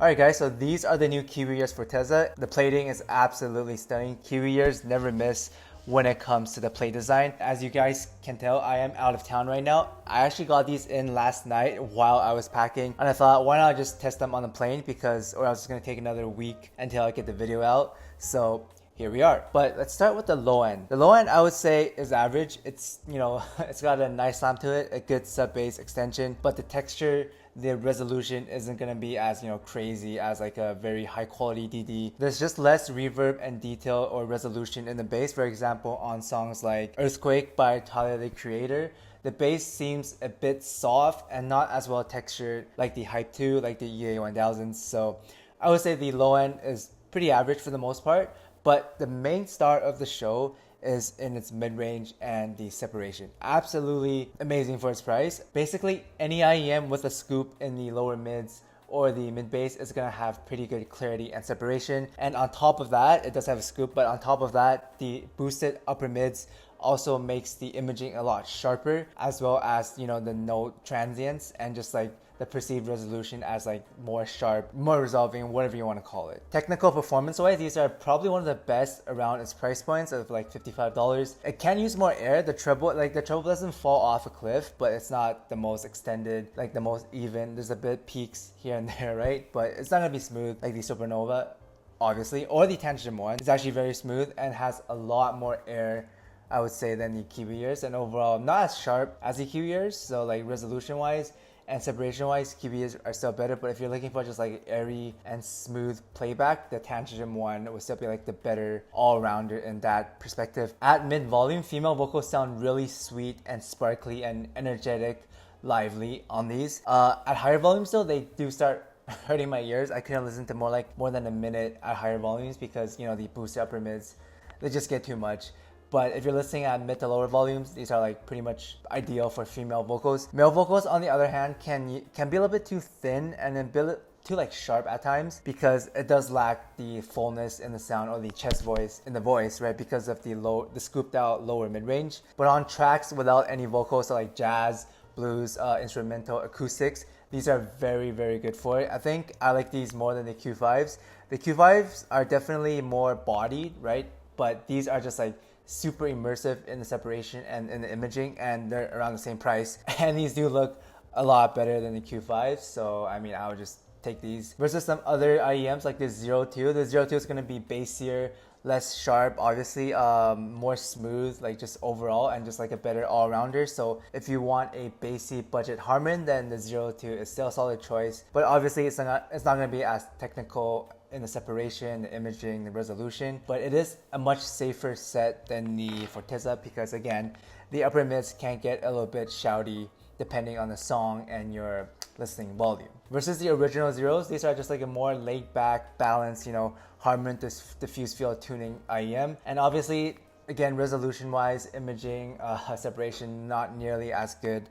Alright guys, so these are the new Kiwi ears for FORTEZA. The plating is absolutely stunning. Kiwi ears never miss when it comes to the plate design. As you guys can tell, I am out of town right now. I actually got these in last night while I was packing, and I thought, why not just test them on the plane, or else it's gonna take another week until I get the video out. So here we are. But let's start with the low end. The low end I would say is average. It's, it's got a nice sound to it, a good sub bass extension, but the texture, the resolution isn't gonna be as crazy as like a very high quality DD. There's just less reverb and detail or resolution in the bass. For example, on songs like Earthquake by Tyler the Creator, the bass seems a bit soft and not as well textured like the Hype 2, like the EA 1000s. So I would say the low end is pretty average for the most part, but the main star of the show is in its mid-range and the separation. Absolutely amazing for its price. Basically, any IEM with a scoop in the lower mids or the mid bass is gonna have pretty good clarity and separation. And on top of that, it does have a scoop, but on top of that, the boosted upper mids also makes the imaging a lot sharper, as well as the note transients and just like the perceived resolution as like more sharp, more resolving, whatever you want to call it. Technical performance wise, these are probably one of the best around its price points of like $55. It can use more air. The treble doesn't fall off a cliff, but it's not the most extended, like the most even. There's a bit peaks here and there, right? But it's not gonna be smooth like the Supernova, obviously, or the Tanchjim One. It's actually very smooth and has a lot more air, I would say, than the Kiwi ears, and overall not as sharp as the Kiwi ears. So like resolution wise and separation wise, Kiwis are still better, but if you're looking for just like airy and smooth playback, the Tanchjim One would still be like the better all-rounder in that perspective. At mid-volume, female vocals sound really sweet and sparkly and energetic, lively on these. At higher volumes though, they do start hurting my ears. I couldn't listen to more than a minute at higher volumes because the boosted upper mids, they just get too much. But if you're listening at mid to lower volumes, these are like pretty much ideal for female vocals. Male vocals, on the other hand, can be a little bit too thin and a bit too like sharp at times, because it does lack the fullness in the sound or the chest voice in the voice, right? Because of the scooped out lower mid range. But on tracks without any vocals, so like jazz, blues, instrumental, acoustics, these are very, very good for it. I think I like these more than the Q5s. The Q5s are definitely more bodied, right? But these are just like super immersive in the separation and in the imaging, and they're around the same price. And these do look a lot better than the Q5s, so I mean, I would just take these versus some other IEMs like the 02. The 02 is going to be bassier, less sharp, obviously, more smooth, like just overall, and just like a better all-rounder. So if you want a bassy budget Harman, then the 02 is still a solid choice, but obviously it's not going to be as technical in the separation, the imaging, the resolution, but it is a much safer set than the FORTEZA, because again, the upper mids can get a little bit shouty depending on the song and your listening volume. Versus the original zeros, these are just like a more laid back, balanced, Harman diffuse field tuning IEM. And obviously, again, resolution wise, imaging, separation, not nearly as good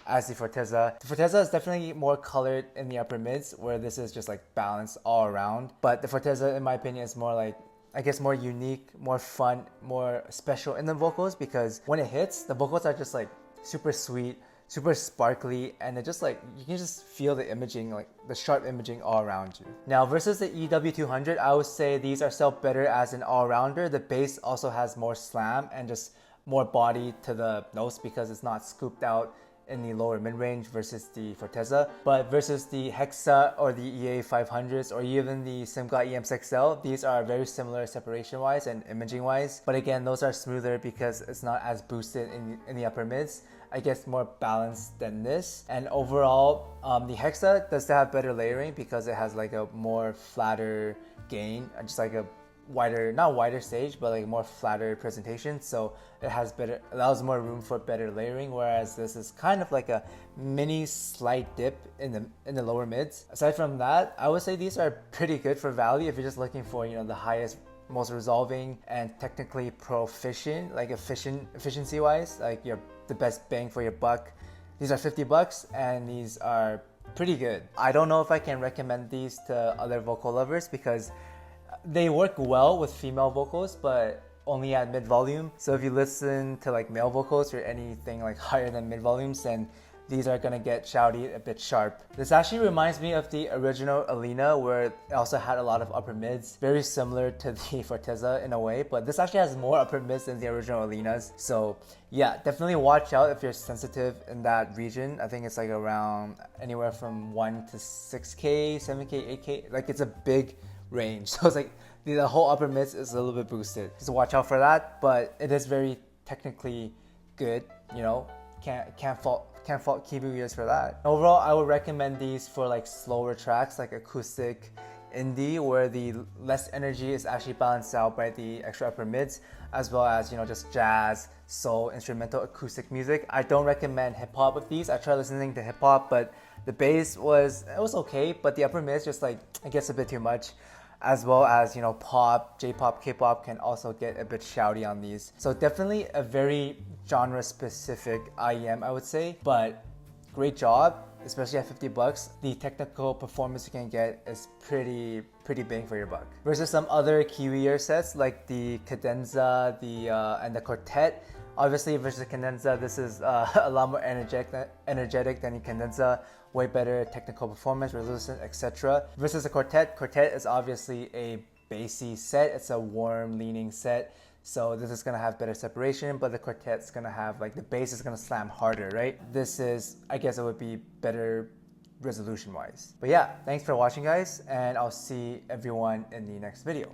as the FORTEZA. The FORTEZA is definitely more colored in the upper mids, where this is just like balanced all around. But the FORTEZA, in my opinion, is more like, I guess, more unique, more fun, more special in the vocals, because when it hits, the vocals are just like super sweet, super sparkly, and it just like, you can just feel the imaging, like the sharp imaging all around you. Now versus the EW200, I would say these are still better as an all-rounder. The bass also has more slam and just more body to the notes because it's not scooped out in the lower mid-range versus the FORTEZA. But versus the Hexa or the EA 500s or even the Simca EM6L, these are very similar separation-wise and imaging-wise. But again, those are smoother because it's not as boosted in the upper mids. I guess more balanced than this. And overall, the Hexa does have better layering because it has like a more flatter gain, just like a wider, not wider stage, but like more flatter presentation. So it allows more room for better layering, whereas this is kind of like a mini slight dip in the lower mids. Aside from that, I would say these are pretty good for value if you're just looking for the highest, most resolving and technically proficient, like efficiency wise, like the best bang for your buck. These are $50 and these are pretty good. I don't know if I can recommend these to other vocal lovers because they work well with female vocals, but only at mid volume. So if you listen to like male vocals or anything like higher than mid volumes, then these are gonna get shouty, a bit sharp. This actually reminds me of the original Olina, where it also had a lot of upper mids, very similar to the FORTEZA in a way, but this actually has more upper mids than the original Olinas. So yeah, definitely watch out if you're sensitive in that region. I think it's like around anywhere from 1 to 6K, 7K, 8K. Like it's a big range. So it's like the whole upper mids is a little bit boosted. Just watch out for that, but it is very technically good, you know, can't fault Kiwi ears for that. Overall, I would recommend these for like slower tracks, like acoustic indie, where the less energy is actually balanced out by the extra upper mids, as well as, you know, just jazz, soul, instrumental, acoustic music. I don't recommend hip hop with these. I tried listening to hip hop, but the bass was okay, but the upper mids just like, it gets a bit too much. As well as, you know, pop, J-pop, K-pop can also get a bit shouty on these. So definitely a very genre specific IEM, I would say, but great job, especially at 50 bucks. The technical performance you can get is pretty bang for your buck. Versus some other Kiwi ear sets like the Cadenza, and the Quartet. Obviously versus Cadenza, this is a lot more energetic than the Cadenza. Way better technical performance, resolution, etc. Versus the Quartet is obviously a bassy set. It's a warm leaning set. So this is gonna have better separation, but the Quartet's gonna have, like, the bass is gonna slam harder, right? This is, I guess it would be better resolution wise. But yeah, thanks for watching guys, and I'll see everyone in the next video.